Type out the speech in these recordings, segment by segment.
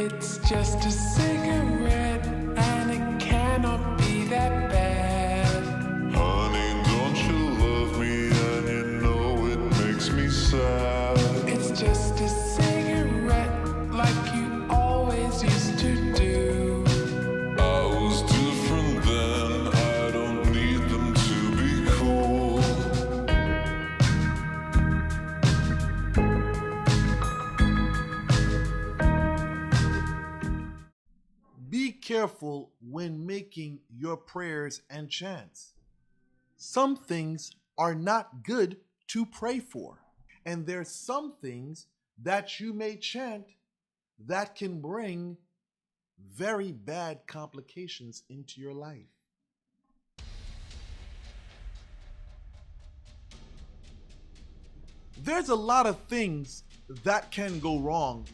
It's just a cigarette, and it cannot be that bad. Honey, don't you love me? And you know it makes me sad. It's just a cigarette, like you always used to do. I was different then. I don't need them to be cool. Be careful when making your prayers and chants. Some things are not good to pray for, and there's some things that you may chant that can bring very bad complications into your life. There's a lot of things that can go wrong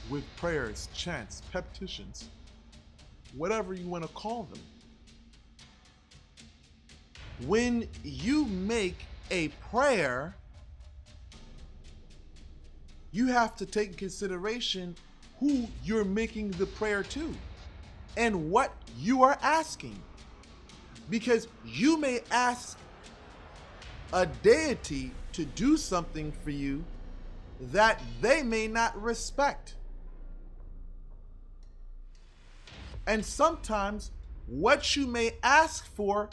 with prayers, chants, petitions, whatever you want to call them. When you make a prayer, you have to take in consideration who you're making the prayer to and what you are asking. Because you may ask a deity to do something for you that they may not respect. And sometimes what you may ask for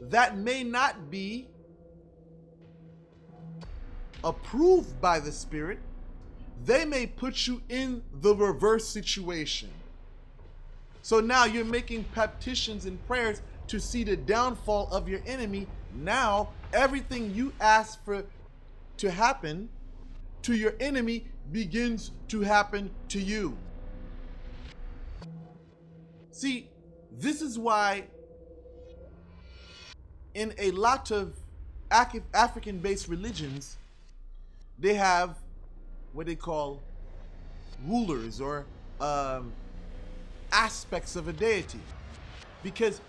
that may not be approved by the Spirit, they may put you in the reverse situation. So now you're making petitions and prayers to see the downfall of your enemy. Now everything you ask for to happen to your enemy begins to happen to you. See, this is why in a lot of African-based religions, they have what they call rulers or aspects of a deity, because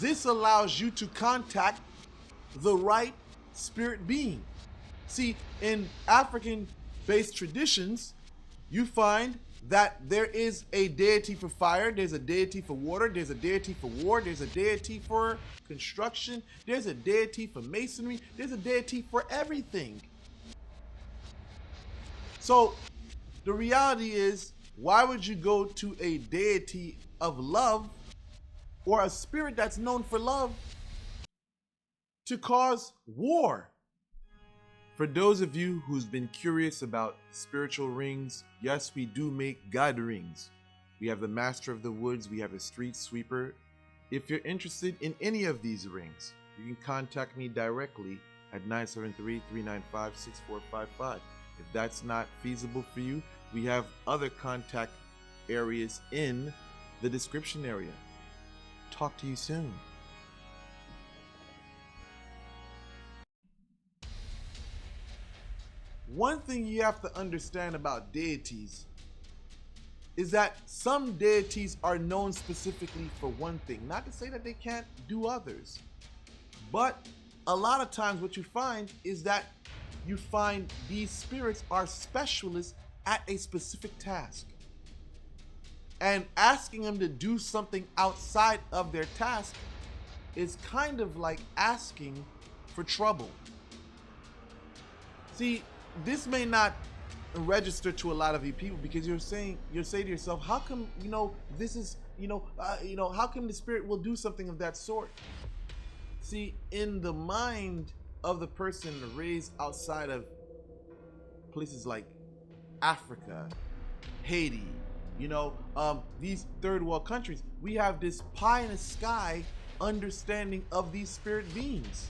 this allows you to contact the right spirit being. See, in African-based traditions, you find that there is a deity for fire, there's a deity for water, there's a deity for war, there's a deity for construction, there's a deity for masonry, there's a deity for everything. So the reality is, why would you go to a deity of love or a spirit that's known for love to cause war? For those of you who's been curious about spiritual rings, yes, we do make God rings. We have the Master of the Woods, we have the Street Sweeper. If you're interested in any of these rings, you can contact me directly at 973-395-6455. If that's not feasible for you, we have other contact areas in the description area. Talk to you soon. One thing you have to understand about deities is that some deities are known specifically for one thing. Not to say that they can't do others, but a lot of times what you find is that you find these spirits are specialists at a specific task. And asking them to do something outside of their task is kind of like asking for trouble. See, this may not register to a lot of you people, because you're saying to yourself, how come, this is, how come the Spirit will do something of that sort? See, in the mind of the person raised outside of places like Africa, Haiti, these third world countries, we have this pie in the sky understanding of these spirit beings.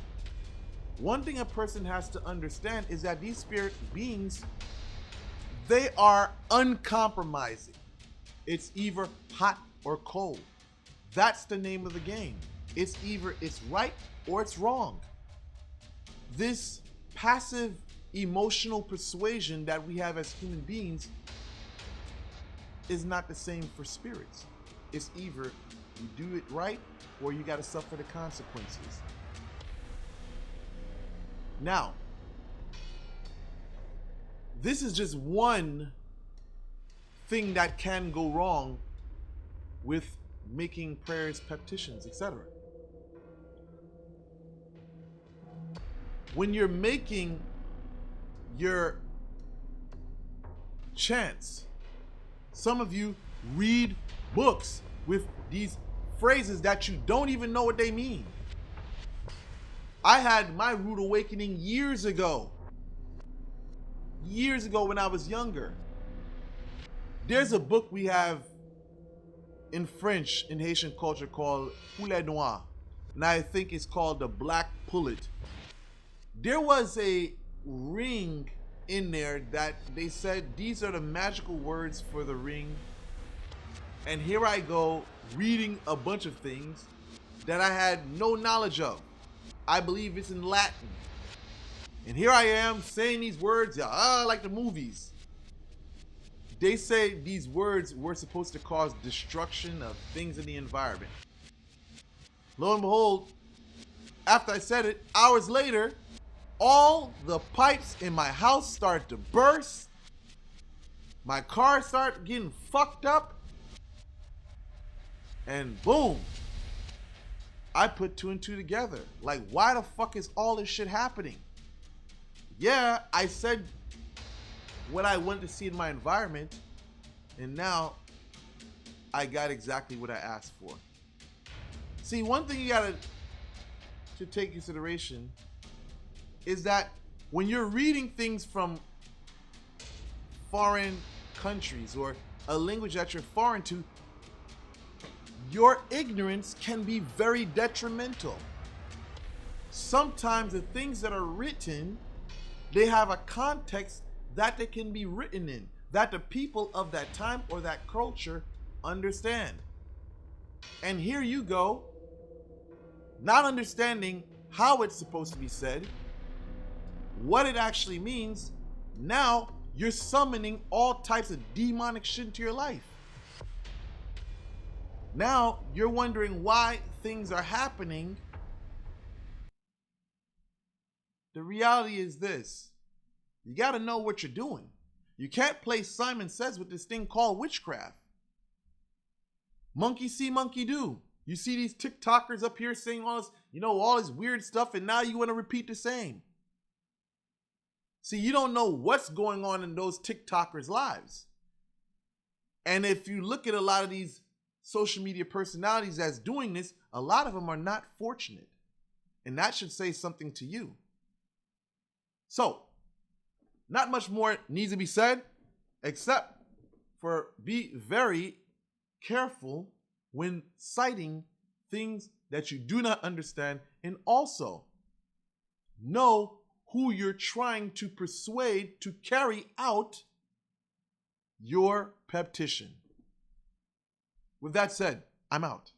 One thing a person has to understand is that these spirit beings, they are uncompromising. It's either hot or cold. That's the name of the game. It's either it's right or it's wrong. This passive emotional persuasion that we have as human beings is not the same for spirits. It's either you do it right or you got to suffer the consequences. Now, this is just one thing that can go wrong with making prayers, petitions, etc. When you're making your chants, some of you read books with these phrases that you don't even know what they mean. I had my rude awakening years ago when I was younger. There's a book we have in French in Haitian culture called Poulet Noir, and I think it's called the Black Pullet. There was a ring in there that they said these are the magical words for the ring, and here I go reading a bunch of things that I had no knowledge of. I believe it's in Latin, and here I am saying these words, like the movies. They say these words were supposed to cause destruction of things in the environment. Lo and behold, after I said it, hours later, all the pipes in my house started to burst. My car started getting fucked up. And boom, I put two and two together. Like, why the fuck is all this shit happening? Yeah, I said what I wanted to see in my environment, and now I got exactly what I asked for. See, one thing you gotta to take consideration is that when you're reading things from foreign countries or a language that you're foreign to, your ignorance can be very detrimental. Sometimes the things that are written, they have a context that they can be written in, that the people of that time or that culture understand. And here you go, not understanding how it's supposed to be said, what it actually means. Now you're summoning all types of demonic shit into your life. Now you're wondering why things are happening. The reality is this: you got to know what you're doing. You can't play Simon Says with this thing called witchcraft. Monkey see, monkey do. You see these TikTokers up here saying all this, all this weird stuff, and now you want to repeat the same. See, you don't know what's going on in those TikTokers' lives. And if you look at a lot of these social media personalities that's doing this, a lot of them are not fortunate. And that should say something to you. So, not much more needs to be said, except for be very careful when citing things that you do not understand, and also know who you're trying to persuade to carry out your petition. With that said, I'm out.